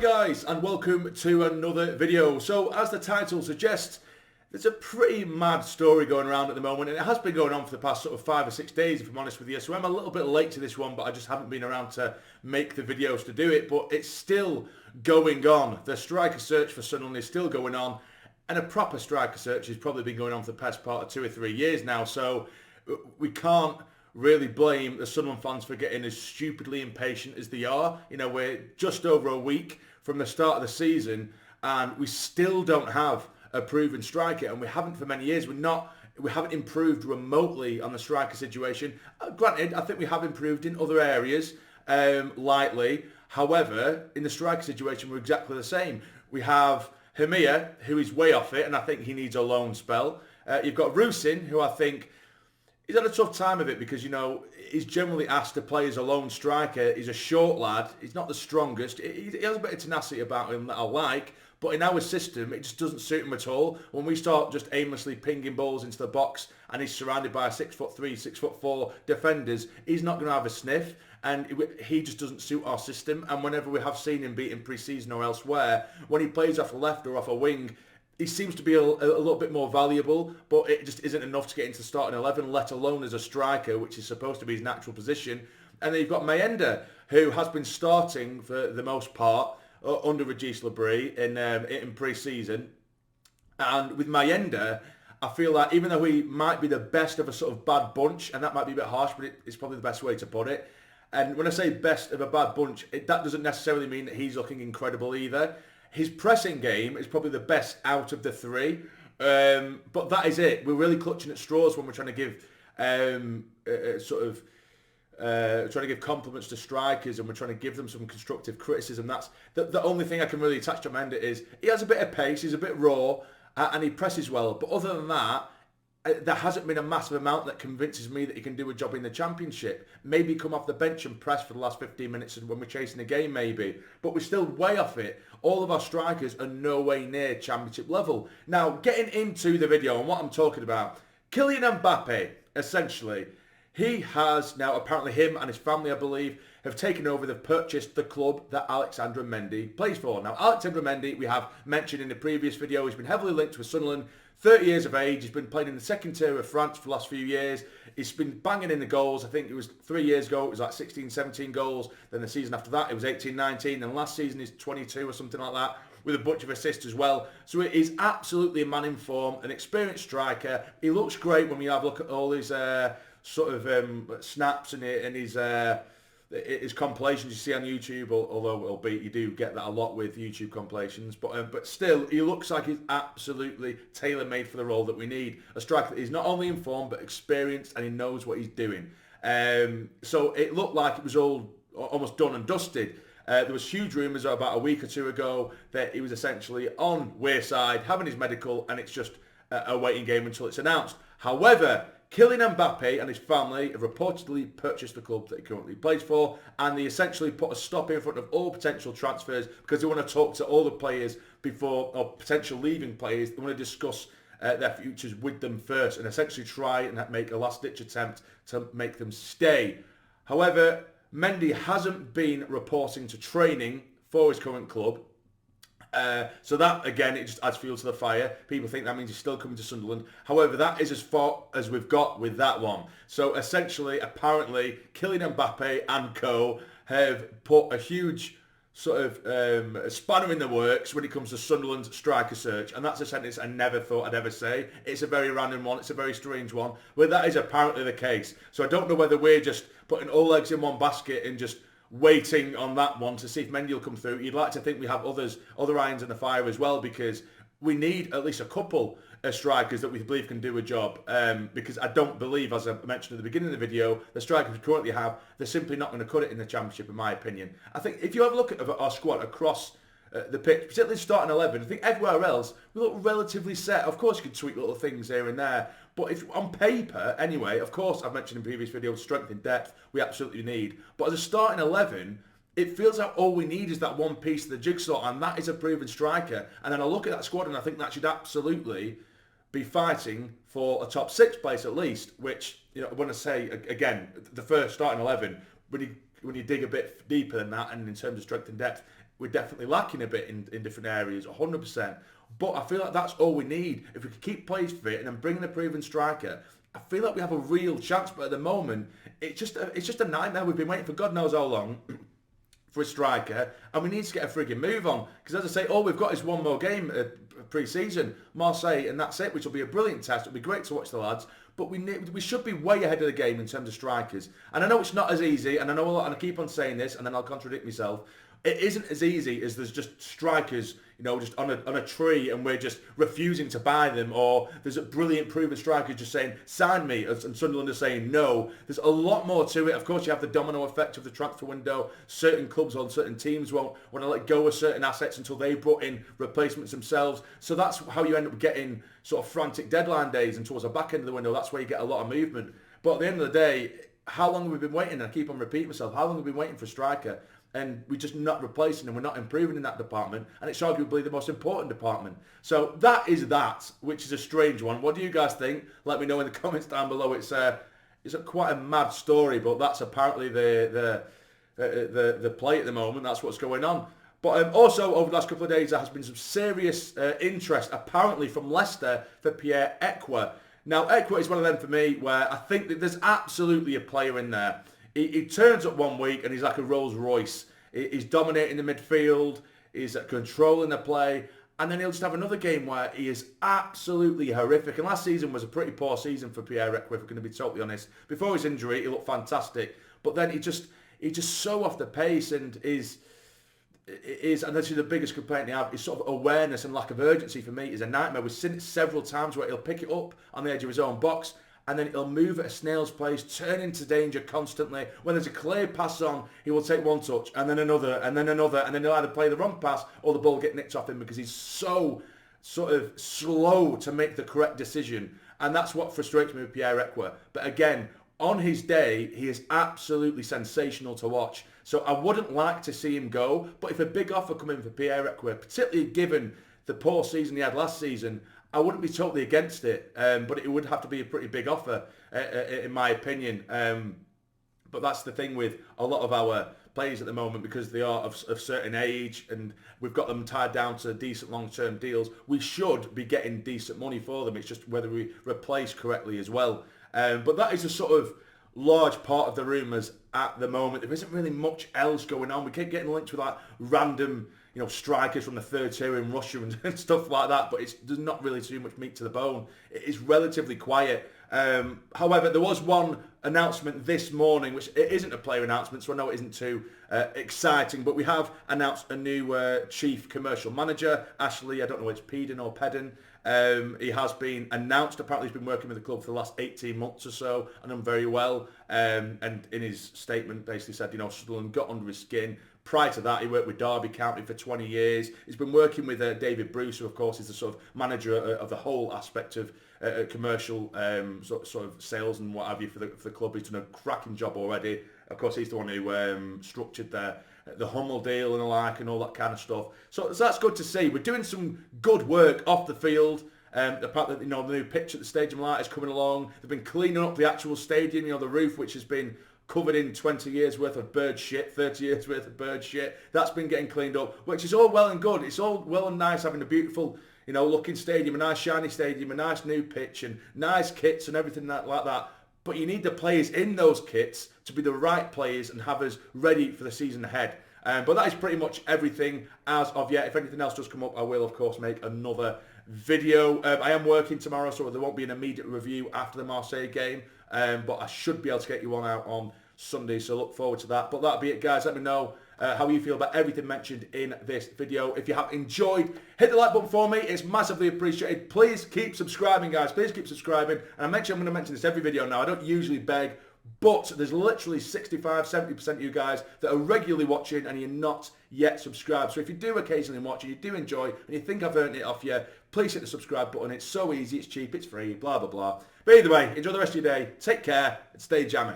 guys, and welcome to another video. So as the title suggests, there's a pretty mad story going around at the moment, and it has been going on for the past sort of 5 or 6 days, if I'm honest with you. So I'm a little bit late to this one, but I just haven't been around to make the videos to do it. But it's still going on. The striker search for Sunderland is still going on, and a proper striker search has probably been going on for the past part of 2 or 3 years now. So we can't really blame the Sunderland fans for getting as stupidly impatient as they are. You know, we're just over a week from the start of the season, and we still don't have a proven striker, and we haven't for many years. We haven't improved remotely on the striker situation. Granted, I think we have improved in other areas, lightly. However, in the striker situation, we're exactly the same. We have Hermia, who is way off it, and I think he needs a loan spell. You've got Rusin, who I think he's had a tough time of it because, you know, he's generally asked to play as a lone striker. He's a short lad. He's not the strongest. He has a bit of tenacity about him that I like. But in our system, it just doesn't suit him at all. When we start just aimlessly pinging balls into the box and he's surrounded by 6'3", 6'4" defenders, he's not going to have a sniff. And he just doesn't suit our system. And whenever we have seen him beat in pre-season or elsewhere, when he plays off a left or off a wing, he seems to be a little bit more valuable, but it just isn't enough to get into the starting 11, let alone as a striker, which is supposed to be his natural position. And then you've got Mayenda, who has been starting for the most part under Regis Labrie in pre-season. And with Mayenda, I feel like even though he might be the best of a sort of bad bunch, and that might be a bit harsh, but it's probably the best way to put it. And when I say best of a bad bunch, that doesn't necessarily mean that he's looking incredible either. His pressing game is probably the best out of the three, but that is it. We're really clutching at straws when we're trying to give trying to give compliments to strikers, and we're trying to give them some constructive criticism. That's the only thing I can really attach to Mayenda is he has a bit of pace, he's a bit raw, and he presses well. But other than that, there hasn't been a massive amount that convinces me that he can do a job in the Championship. Maybe come off the bench and press for the last 15 minutes when we're chasing the game, maybe. But we're still way off it. All of our strikers are no way near Championship level. Now, getting into the video and what I'm talking about, KYLIAN MBAPPE, essentially, he has now, apparently him and his family, I believe, have taken over, they've purchased the club that Alexandre Mendy plays for. Now, Alexandre Mendy, we have mentioned in the previous video, he's been heavily linked with Sunderland. 30 years of age, he's been playing in the second tier of France for the last few years. He's been banging in the goals. I think it was 3 years ago, it was like 16, 17 goals. Then the season after that, it was 18, 19. And last season, he's 22 or something like that, with a bunch of assists as well. So he's absolutely a man in form, an experienced striker. He looks great when we have a look at all his snaps and his compilations you see on YouTube, although albeit you do get that a lot with YouTube compilations, but still, he looks like he's absolutely tailor-made for the role that we need. A striker that is not only informed, but experienced, and he knows what he's doing. So it looked like it was all almost done and dusted. There was huge rumours about a week or two ago that he was essentially on Wearside, having his medical, and it's just a waiting game until it's announced. However, KYLIAN MBAPPE and his family have reportedly purchased the club that he currently plays for, and they essentially put a stop in front of all potential transfers because they want to talk to all the players before, or potential leaving players. They want to discuss their futures with them first and essentially try and make a last-ditch attempt to make them stay. However, Mendy hasn't been reporting to training for his current club. So that, again, it just adds fuel to the fire. People think that means he's still coming to Sunderland. However, that is as far as we've got with that one. So essentially, apparently, KYLIAN MBAPPE and co have put a huge sort of spanner in the works when it comes to Sunderland's striker search. And that's a sentence I never thought I'd ever say. It's a very random one. It's a very strange one. But that is apparently the case. So I don't know whether we're just putting all eggs in one basket and just waiting on that one to see if Mendy will come through. You'd like to think we have other irons in the fire as well, because we need at least a couple of strikers that we believe can do a job. Because I don't believe, as I mentioned at the beginning of the video, the strikers we currently have, they're simply not going to cut it in the Championship, in my opinion. I think if you have a look at our squad across the pitch, particularly starting 11, I think everywhere else we look relatively set. Of course, you can tweak little things here and there, but if on paper, anyway, of course, I've mentioned in previous videos, strength and depth we absolutely need. But as a starting 11, it feels like all we need is that one piece of the jigsaw, and that is a proven striker. And then I look at that squad and I think that should absolutely be fighting for a top 6 place at least, which, you know, when I say, again, the first starting 11, when you dig a bit deeper than that, and in terms of strength and depth, we're definitely lacking a bit in different areas, 100%. But I feel like that's all we need. If we could keep players fit and then bring in a proven striker, I feel like we have a real chance. But at the moment, it's just a nightmare. We've been waiting for God knows how long for a striker, and we need to get a frigging move on. Because as I say, all we've got is one more game pre-season, Marseille, and that's it, which will be a brilliant test. It'll be great to watch the lads. But we should be way ahead of the game in terms of strikers. And I know it's not as easy, and I know a lot, and I keep on saying this, and then I'll contradict myself. It isn't as easy as there's just strikers, just on a tree, and we're just refusing to buy them, or there's a brilliant proven striker just saying, sign me, and Sunderland are saying no. There's a lot more to it. Of course, you have the domino effect of the transfer window. Certain clubs or certain teams won't want to let go of certain assets until they've brought in replacements themselves. So that's how you end up getting sort of frantic deadline days, and towards the back end of the window, that's where you get a lot of movement. But at the end of the day, how long have we been waiting? And I keep on repeating myself, how long have we been waiting for a striker? And we're just not replacing them. We're not improving in that department. And it's arguably the most important department. So that is that, which is a strange one. What do you guys think? Let me know in the comments down below. It's quite a mad story, but that's apparently the play at the moment. That's what's going on. But also, over the last couple of days, there has been some serious interest, apparently, from Leicester for Pierre-Emerick. Now, Emerick is one of them for me where I think that there's absolutely a player in there. He turns up one week and he's like a Rolls Royce. He's dominating the midfield. He's controlling the play. And then he'll just have another game where he is absolutely horrific. And last season was a pretty poor season for Pierre-Emerick, if we're going to be totally honest. Before his injury, he looked fantastic. But then he's just so off the pace, and and this is the biggest complaint they have, is sort of awareness and lack of urgency for me is a nightmare. We've seen it several times where he'll pick it up on the edge of his own box, and then he'll move at a snail's pace, turn into danger constantly. When there's a clear pass on, he will take one touch, and then another, and then another, and then he'll either play the wrong pass or the ball get nicked off him because he's so sort of slow to make the correct decision. And that's what frustrates me with Pierre-Emerick. But again, on his day, he is absolutely sensational to watch. So I wouldn't like to see him go, but if a big offer come in for Pierre-Emerick, particularly given the poor season he had last season, I wouldn't be totally against it, but it would have to be a pretty big offer, in my opinion. But that's the thing with a lot of our players at the moment, because they are of certain age and we've got them tied down to decent long-term deals. We should be getting decent money for them. It's just whether we replace correctly as well. But that is a sort of large part of the rumours at the moment. There isn't really much else going on. We keep getting linked with like random strikers from the third tier in Russia and stuff like that, but there's not really too much meat to the bone. It is relatively quiet. However, there was one announcement this morning, which it isn't a player announcement, so I know it isn't too exciting, but we have announced a new chief commercial manager, Ashley, I don't know if it's Peden or Pedden. He has been announced. Apparently he's been working with the club for the last 18 months or so, and done very well. And in his statement basically said, Sunderland got under his skin. Prior to that, he worked with Derby County for 20 years. He's been working with David Bruce, who of course is the sort of manager of the whole aspect of commercial sort of sales and what have you for the club. He's done a cracking job already. Of course, he's the one who structured the Hummel deal and the like and all that kind of stuff. So that's good to see. We're doing some good work off the field. Apparently, the new pitch at the Stadium Light is coming along. They've been cleaning up the actual stadium, the roof, which has been covered in 20 years worth of bird shit, 30 years worth of bird shit. That's been getting cleaned up, which is all well and good. It's all well and nice having a beautiful, looking stadium, a nice shiny stadium, a nice new pitch and nice kits and everything like that. But you need the players in those kits to be the right players and have us ready for the season ahead. But that is pretty much everything as of yet. If anything else does come up, I will, of course, make another video. I am working tomorrow, so there won't be an immediate review after the Marseille game. But I should be able to get you one out on Sunday, so look forward to that. But that'll be it, guys. Let me know how you feel about everything mentioned in this video. If you have enjoyed, hit the like button for me. It's massively appreciated. Please keep subscribing, guys. Please keep subscribing. And I'm going to mention this every video now. I don't usually beg, but there's literally 65-70% of you guys that are regularly watching and you're not yet subscribed. So if you do occasionally watch and you do enjoy and you think I've earned it off you, please hit the subscribe button. It's so easy, it's cheap, it's free, blah, blah, blah. But either way, enjoy the rest of your day. Take care and stay jammy.